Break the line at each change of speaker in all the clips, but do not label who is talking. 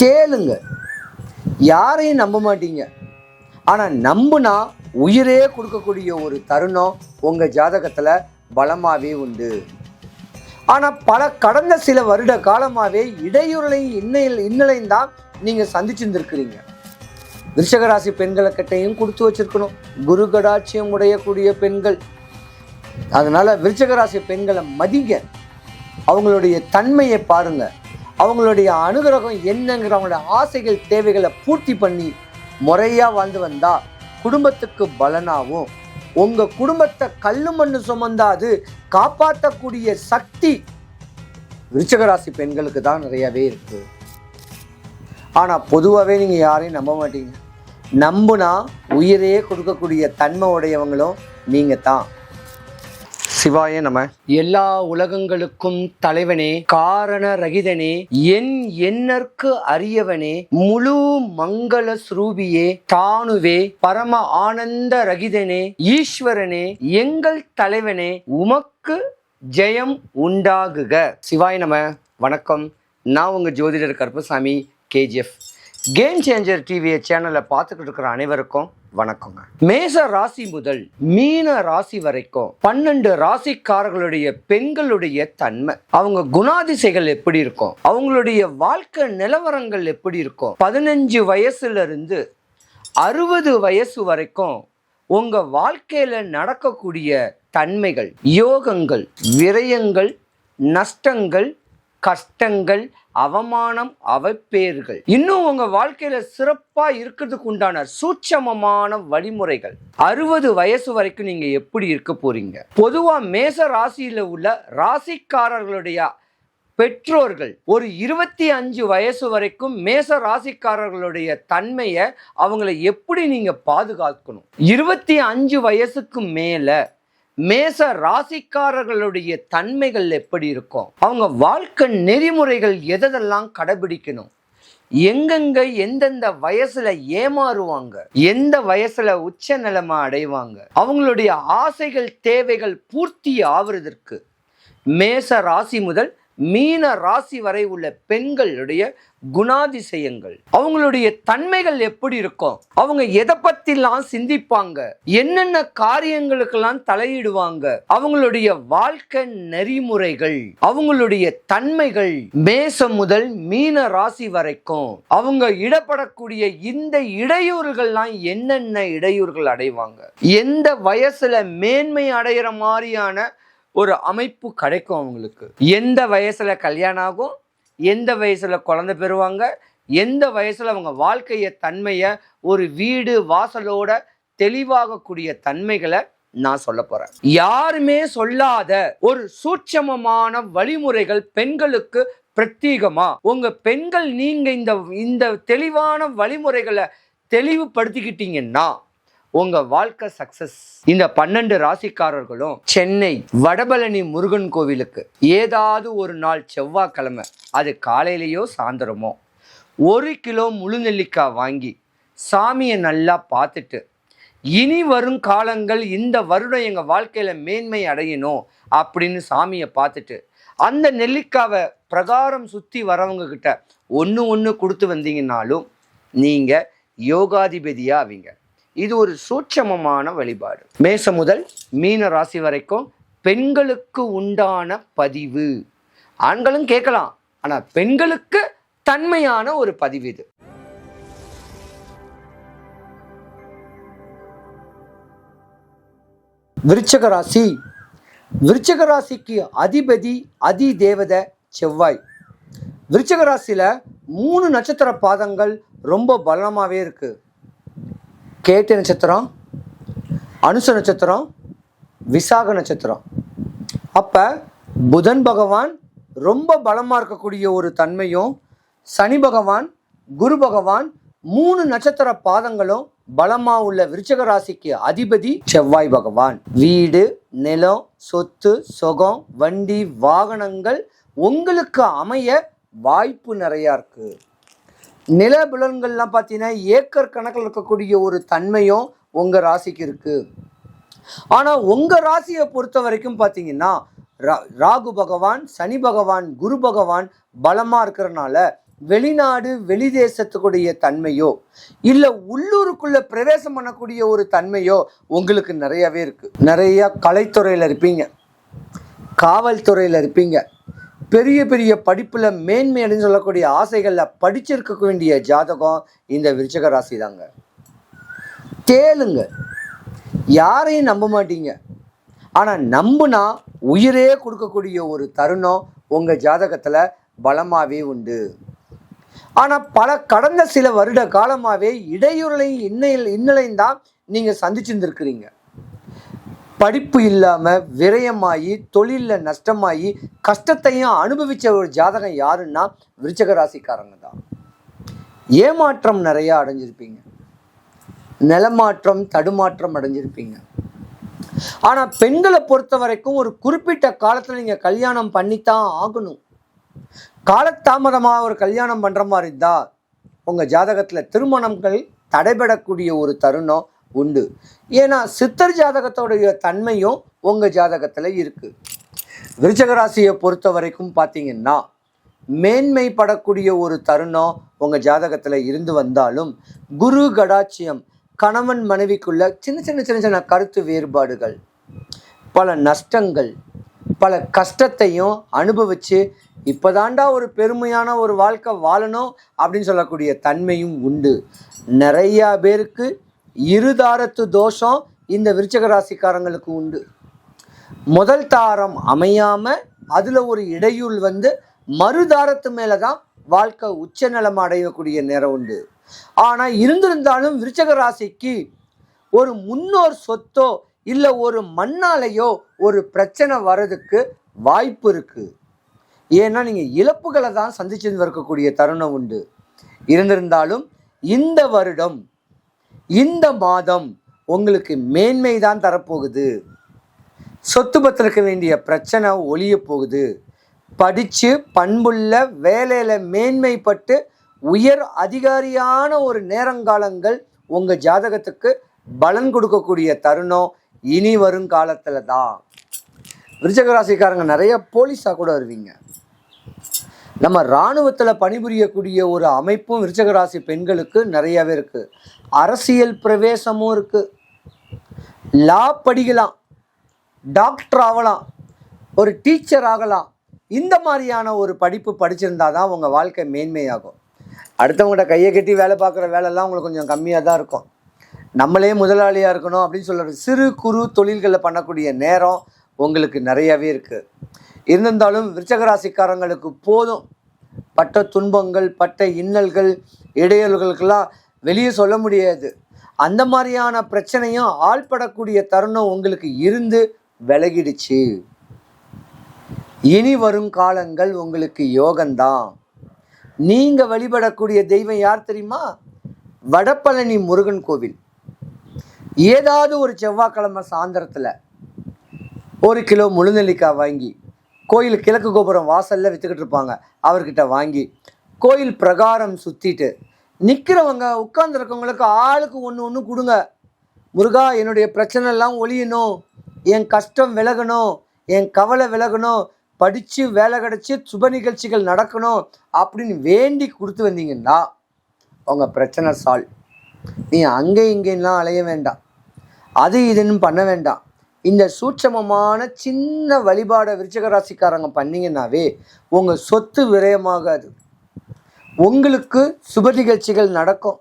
கேளுங்க, யாரையும் நம்ப மாட்டீங்க. ஆனால் நம்புனா உயிரே கொடுக்கக்கூடிய ஒரு தருணம் உங்கள் ஜாதகத்தில் பலமாகவே உண்டு. ஆனால் கடந்த சில வருட காலமாகவே இடையூறலையும் இன்னலையும் தான் நீங்கள் சந்திச்சுருந்துருக்கிறீங்க. விருஷகராசி பெண்களை கிட்டையும் கொடுத்து வச்சிருக்கணும் குரு கடாட்சியம் உடையக்கூடிய பெண்கள். அதனால விருச்சகராசி பெண்களை மதிங்க, அவங்களுடைய தன்மையை பாருங்க, அவங்களுடைய அனுகிரகம் என்னங்கிற அவங்களுடைய ஆசைகள் தேவைகளை பூர்த்தி பண்ணி முறையா வாழ்ந்து வந்தா குடும்பத்துக்கு பலனாகும். உங்க குடும்பத்தை கல்லு மண்ணு சுமந்தாது காப்பாற்றக்கூடிய சக்தி விருச்சகராசி பெண்களுக்கு தான் நிறையவே இருக்கு. ஆனா பொதுவாகவே நீங்க யாரையும் நம்ப மாட்டீங்க. நம்புனா உயிரையே கொடுக்கக்கூடிய தன்மை உடையவங்களும் நீங்க தான். சிவாய நம. எல்லா உலகங்களுக்கும் தலைவனே, காரண ரகிதனே, என் எண்ணற்கு அரியவனே, முழு மங்கள ஸ்ரூபியே, தானுவே, பரம ஆனந்த ரகிதனே, ஈஸ்வரனே, எங்கள் தலைவனே, உமக்கு ஜெயம் உண்டாகுக. சிவாய நம. வணக்கம். நான் உங்க ஜோதிடர் Karuppasamy, KGF. Game changer TV சேனலை பார்த்துக்கிட்டு இருக்கிற அனைவருக்கும் வணக்கங்க. மேச ராசி முதல் மீன ராசி வரைக்கும் 12 ராசிக்காரர்களுடைய பெண்களுடைய தன்மை, அவங்க குணாதிசைகள் எப்படி இருக்கும், அவங்களுடைய வாழ்க்கை நிலவரங்கள் எப்படி இருக்கும், 15 வயசுல இருந்து 60 வயசு வரைக்கும் உங்க வாழ்க்கையில நடக்கக்கூடிய தன்மைகள், யோகங்கள், விரயங்கள், நஷ்டங்கள், கஷ்டங்கள், அவமானம், அவப்பேறுகள், இன்னும் உங்க வாழ்க்கையில சிறப்பா இருக்கிறதுக்கு உண்டான சூட்சமமான வழிமுறைகள். 60 வயசு வரைக்கும் நீங்க எப்படி இருக்க போறீங்க? பொதுவா மேச ராசியில உள்ள ராசிக்காரர்களுடைய பெற்றோர்கள் ஒரு 25 வயசு வரைக்கும் மேச ராசிக்காரர்களுடைய தன்மையை அவங்களை எப்படி நீங்க பாதுகாக்கணும். 25 வயசுக்கு மேல மேச ராசிக்காரர்களுடைய தன்மைகள் எப்படி இருக்கும், அவங்க வாழ்க்கை நெறிமுறைகள் எதெல்லாம் கடைபிடிக்கணும், எங்கெங்க எந்தெந்த வயசுல ஏமாறுவாங்க, எந்த வயசுல உச்ச நிலைமை அடைவாங்க, அவங்களுடைய ஆசைகள் தேவைகள் பூர்த்தி ஆவதற்கு மேச ராசி முதல் மீன ராசி வரை உள்ள பெண்களுடைய குணாதிசயங்கள், அவங்களுடைய தன்மைகள் எப்படி இருக்கும், அவங்க எதை பத்திலாம் சிந்திப்பாங்க, என்னென்ன காரியங்களுக்கெல்லாம் தலையிடுவாங்க, அவங்களுடைய வாழ்க்கை நெறிமுறைகள், அவங்களுடைய தன்மைகள், மேசம் முதல் மீன ராசி வரைக்கும் அவங்க இடப்படக்கூடிய இந்த இடையூறுகள்லாம் என்னென்ன இடையூறுகள் அடைவாங்க, எந்த வயசுல மேன்மை அடைகிற மாதிரியான ஒரு அமைப்பு கிடைக்கும் அவங்களுக்கு, எந்த வயசுல கல்யாணம் ஆகும், எந்த வயசுல குழந்தை பெறுவாங்க, எந்த வயசுல அவங்க வாழ்க்கைய தன்மையை ஒரு வீடு வாசலோட தெளிவாகக்கூடிய தன்மைகளை நான் சொல்ல போறேன். யாருமே சொல்லாத ஒரு சூட்சமமான வழிமுறைகள் பெண்களுக்கு பிரத்யேகமா உங்க பெண்கள் நீங்க இந்த தெளிவான வழிமுறைகளை தெளிவுபடுத்திக்கிட்டீங்கன்னா உங்க வாழ்க்கை சக்சஸ். இந்த 12 ராசிக்காரர்களும் சென்னை வடபழனி முருகன் கோவிலுக்கு ஏதாவது ஒரு நாள் செவ்வாய்க்கிழமை, அது காலையிலேயோ சாயந்தரமோ, 1 கிலோ முழு நெல்லிக்காய் வாங்கி சாமியை நல்லா பார்த்துட்டு, இனி வரும் காலங்கள் இந்த வருடம் எங்க வாழ்க்கையில மேன்மை அடையணும் அப்படின்னு சாமியை பார்த்துட்டு அந்த நெல்லிக்காவை பிரகாரம் சுத்தி வரவங்க கிட்ட ஒன்று கொடுத்து வந்தீங்கன்னாலும் நீங்க யோகாதிபதியா ஆவீங்க. இது ஒரு சூட்சமமான வழிபாடு. மேசம் முதல் மீன ராசி வரைக்கும் பெண்களுக்கு உண்டான பதிவு. ஆண்களும் கேட்கலாம், ஆனா பெண்களுக்கு தன்மையான ஒரு பதிவு இது. விருச்சக ராசி. விருச்சக ராசிக்கு அதிபதி அதி தேவதை செவ்வாய். விருச்சக ராசியில 3 நட்சத்திர பாதங்கள் ரொம்ப பலமாவே இருக்கு. கேட்டை நட்சத்திரம், அனுச நட்சத்திரம், விசாக நட்சத்திரம். அப்ப புதன் பகவான் ரொம்ப பலமா இருக்கக்கூடிய ஒரு தன்மையும், சனி பகவான், குரு பகவான் 3 நட்சத்திர பாதங்களும் பலமா உள்ள விருச்சக ராசிக்கு அதிபதி செவ்வாய் பகவான். வீடு, நிலம், சொத்து, சுகம், வண்டி, வாகனங்கள் உங்களுக்கு அமைய வாய்ப்பு நிறையா இருக்கு. நிலபுலன்கள்லாம் பார்த்தீங்கன்னா ஏக்கர் கணக்கில் இருக்கக்கூடிய ஒரு தன்மையும் உங்கள் ராசிக்கு இருக்கு. ஆனால் உங்கள் ராசியை பொறுத்த வரைக்கும் பார்த்தீங்கன்னா ராகு பகவான், சனி பகவான், குரு பகவான் பலமாக இருக்கிறனால வெளிநாடு வெளிதேசத்துக்குடைய தன்மையோ இல்லை உள்ளூருக்குள்ள பிரவேசம் பண்ணக்கூடிய ஒரு தன்மையோ உங்களுக்கு நிறையவே இருக்கு. நிறைய கலைத்துறையில் இருப்பீங்க, காவல்துறையில் இருப்பீங்க, பெரிய பெரிய படிப்புல மேன்மைன்னு சொல்லக்கூடிய ஆசைகளில் படிச்சிருக்க வேண்டிய ஜாதகம் இந்த விருச்சிக ராசி தாங்க. கேளுங்க, யாரையும் நம்ப மாட்டீங்க, ஆனால் நம்புனா உயிரே கொடுக்கக்கூடிய ஒரு தருணம் உங்கள் ஜாதகத்தில் பலமாகவே உண்டு. ஆனால் கடந்த சில வருட காலமாகவே இடையூறுலையும் இன்னலையும் தான் நீங்கள் சந்திச்சுருந்துருக்கிறீங்க. படிப்பு இல்லாமல் விரயமாகி தொழிலில் நஷ்டமாகி கஷ்டத்தையும் அனுபவித்த ஒரு ஜாதகம் யாருன்னா விருச்சிக ராசிக்காரங்க தான். ஏமாற்றம் நிறையா அடைஞ்சிருப்பீங்க, நிலமாற்றம் தடுமாற்றம் அடைஞ்சிருப்பீங்க. ஆனால் பெண்களை பொறுத்த வரைக்கும் ஒரு குறிப்பிட்ட காலத்தில் நீங்கள் கல்யாணம் பண்ணித்தான் ஆகணும். காலதாமதமாக ஒரு கல்யாணம் பண்ணுற மாதிரி இருந்தால் உங்கள் ஜாதகத்தில் திருமணங்கள் தடைபடக்கூடிய ஒரு தருணம் உண்டு. ஏன்னா சித்தர் ஜாதகத்தோடைய தன்மையும் உங்கள் ஜாதகத்தில் இருக்குது. விருச்சிக ராசியை பொறுத்த வரைக்கும் பார்த்தீங்கன்னா மேன்மைப்படக்கூடிய ஒரு தருணம் உங்கள் ஜாதகத்தில் இருந்து வந்தாலும் குரு கடாட்சியம், கணவன் மனைவிக்குள்ள சின்ன சின்ன கருத்து வேறுபாடுகள், பல நஷ்டங்கள், பல கஷ்டத்தையும் அனுபவித்து இப்போதாண்டா ஒரு பெருமையான ஒரு வாழ்க்கை வாழணும் அப்படின்னு சொல்லக்கூடிய தன்மையும் உண்டு. நிறையா பேருக்கு இருதாரத்து தோஷம் இந்த விருச்சிக ராசிக்காரங்களுக்கு உண்டு. முதல் தாரம் அமையாமல் அதில் ஒரு இடையூறு வந்து மறுதாரத்து மேலே தான் வாழ்க்கை உச்ச நிலம் அடையக்கூடிய நேரம் உண்டு. ஆனால் இருந்திருந்தாலும் விருச்சிக ராசிக்கு ஒரு முன்னோர் சொத்தோ இல்லை ஒரு மண்ணாலையோ ஒரு பிரச்சனை வர்றதுக்கு வாய்ப்பு இருக்குது. ஏன்னா நீங்கள் இழப்புகளை தான் சந்திச்சு இருக்கக்கூடிய தருணம் உண்டு. இருந்திருந்தாலும் இந்த வருடம் இந்த மாதம் உங்களுக்கு மேன்மை தான் தரப்போகுது. சொத்து பத்திரக்க வேண்டிய பிரச்சனை ஒழிய போகுது. படித்து பண்புள்ள வேலையில் மேன்மைப்பட்டு உயர் அதிகாரியான ஒரு நேரங்காலங்கள் உங்கள் ஜாதகத்துக்கு பலன் கொடுக்கக்கூடிய தருணம் இனி வரும் காலத்தில் தான். விருச்சிக ராசிக்காரங்க நிறைய போலீஸாக கூட வருவீங்க. நம்ம இராணுவத்தில் பணிபுரியக்கூடிய ஒரு அமைப்பும் விருச்சிக ராசி பெண்களுக்கு நிறையவே இருக்குது. அரசியல் பிரவேசமும் இருக்குது. லா படிக்கலாம், டாக்டர் ஆகலாம், ஒரு டீச்சர் ஆகலாம். இந்த மாதிரியான ஒரு படிப்பு படிச்சிருந்தா தான் உங்கள் வாழ்க்கை மேன்மையாகும். அடுத்தவங்கள்ட்ட கையை கட்டி வேலை பார்க்குற வேலைலாம் உங்களுக்கு கொஞ்சம் கம்மியாக தான் இருக்கும். நம்மளே முதலாளியாக இருக்கணும் அப்படின்னு சொல்கிற சிறு குறு தொழில்களில் பண்ணக்கூடிய நேரம் உங்களுக்கு நிறையாவே இருக்குது. இருந்திருந்தாலும் விருச்சிக ராசிக்காரங்களுக்கு போதும் பட்ட துன்பங்கள், பட்ட இன்னல்கள், இடையூறுகளுக்கெல்லாம் வெளியே சொல்ல முடியாது. அந்த மாதிரியான பிரச்சனையும் ஆள்படக்கூடிய தருணம் உங்களுக்கு இருந்து விலகிடுச்சு. இனி வரும் காலங்கள் உங்களுக்கு யோகம்தான். நீங்கள் வழிபடக்கூடிய தெய்வம் யார் தெரியுமா? வடபழனி முருகன் கோவில். ஏதாவது ஒரு செவ்வாய்க்கிழமை சாயந்தரத்தில் 1 கிலோ முழுநெல்லிக்காய் வாங்கி கோயில் கிழக்கு கோபுரம் வாசலில் விற்றுக்கிட்டு இருப்பாங்க, அவர்கிட்ட வாங்கி கோயில் பிரகாரம் சுற்றிட்டு நிற்கிறவங்க உட்கார்ந்துருக்கவங்களுக்கு ஆளுக்கு ஒன்று கொடுங்க. முருகா, என்னுடைய பிரச்சனைலாம் ஒழியணும், என் கஷ்டம் விலகணும், என் கவலை விலகணும், படித்து வேலை கிடச்சி சுப நிகழ்ச்சிகள் நடக்கணும் அப்படின்னு வேண்டி கொடுத்து வந்தீங்கன்னா உங்கள் பிரச்சனை சால்வ். நீ அங்கே இங்கேலாம் அலைய வேண்டாம், அது இதுன்னு பண்ண வேண்டாம். இந்த சூட்சமமான சின்ன வழிபாடை விருச்சிக ராசிக்காரங்க பண்ணிங்கன்னாவே உங்கள் சொத்து விரயமாகாது. உங்களுக்கு சுப நிகழ்ச்சிகள் நடக்கும்.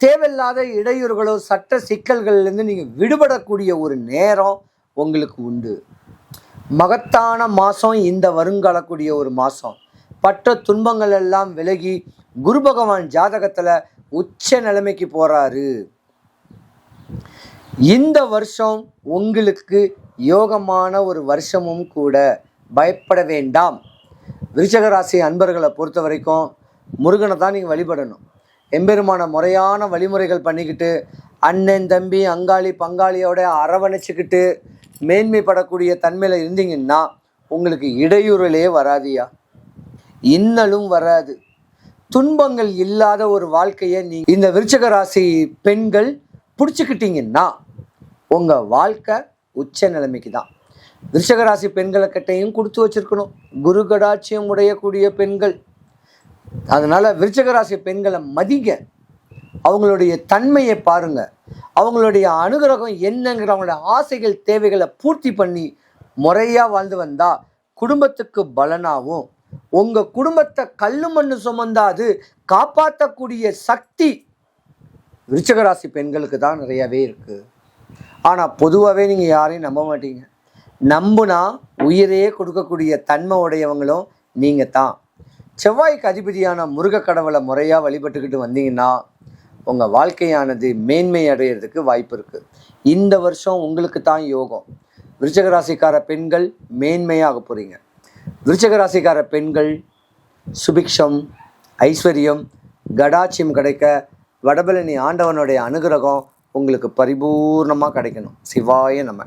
தேவையில்லாத இடையூறுகளோ சட்ட சிக்கல்கள்லேருந்து நீங்கள் விடுபடக்கூடிய ஒரு நேரம் உங்களுக்கு உண்டு. மகத்தான மாதம் இந்த வருங்காலக்கூடிய ஒரு மாதம். பட்ட துன்பங்கள் எல்லாம் விலகி குரு பகவான் ஜாதகத்தில் உச்ச நிலைமைக்கு போகிறாரு. இந்த வருஷம் உங்களுக்கு யோகமான ஒரு வருஷமும் கூட. பயப்பட வேண்டாம். விருச்சிக ராசி அன்பர்களை பொறுத்த வரைக்கும் முருகனை தான் நீங்கள் வழிபடணும். எம்பெருமான முறையான வழிமுறைகள் பண்ணிக்கிட்டு அண்ணன் தம்பி அங்காளி பங்காளியோட அரவணைச்சிக்கிட்டு மேன்மைப்படக்கூடிய தன்மையில் இருந்தீங்கன்னா உங்களுக்கு இடையூறுலே வராதியா, இன்னலும் வராது. துன்பங்கள் இல்லாத ஒரு வாழ்க்கையை இந்த விருச்சிக ராசி பெண்கள் பிடிச்சிக்கிட்டீங்கன்னா உங்கள் வாழ்க்கை உச்ச நிலைமைக்கு தான். விருச்சிக ராசி பெண்களை கிட்டையும் கொடுத்து வச்சிருக்கணும். குரு கடாட்சியம் உடையக்கூடிய பெண்கள் அதனால விருச்சிக ராசி பெண்களை மதிங்க, அவங்களுடைய தன்மையை பாருங்க, அவங்களுடைய அனுகிரகம் என்னங்கிற அவங்களுடைய ஆசைகள் தேவைகளை பூர்த்தி பண்ணி முறையாக வாழ்ந்து வந்தா குடும்பத்துக்கு பலனாகவும், உங்கள் குடும்பத்தை கல்லு மண்ணு சுமந்தாது காப்பாற்றக்கூடிய சக்தி விருச்சிக ராசி பெண்களுக்கு தான் நிறையவே இருக்குது. ஆனால் பொதுவாகவே நீங்கள் யாரையும் நம்ப மாட்டீங்க. நம்புனா உயிரையே கொடுக்கக்கூடிய தன்மை உடையவங்களும் நீங்கள் தான். செவ்வாய்க்கு அதிபதியான முருக கடவுளை முறையாக வழிபட்டுக்கிட்டு வந்தீங்கன்னா உங்கள் வாழ்க்கையானது மேன்மை அடையிறதுக்கு வாய்ப்பு இருக்குது. இந்த வருஷம் உங்களுக்கு தான் யோகம். விருச்சிக ராசிக்கார பெண்கள் மேன்மையாக போகிறீங்க. விருச்சிக ராசிக்கார பெண்கள் சுபிக்ஷம், ஐஸ்வர்யம், கடாட்சியம் கிடைக்க வடபழனி ஆண்டவனுடைய அனுகிரகம் உங்களுக்கு பரிபூர்ணமாக கிடைக்கணும். சிவாய நம.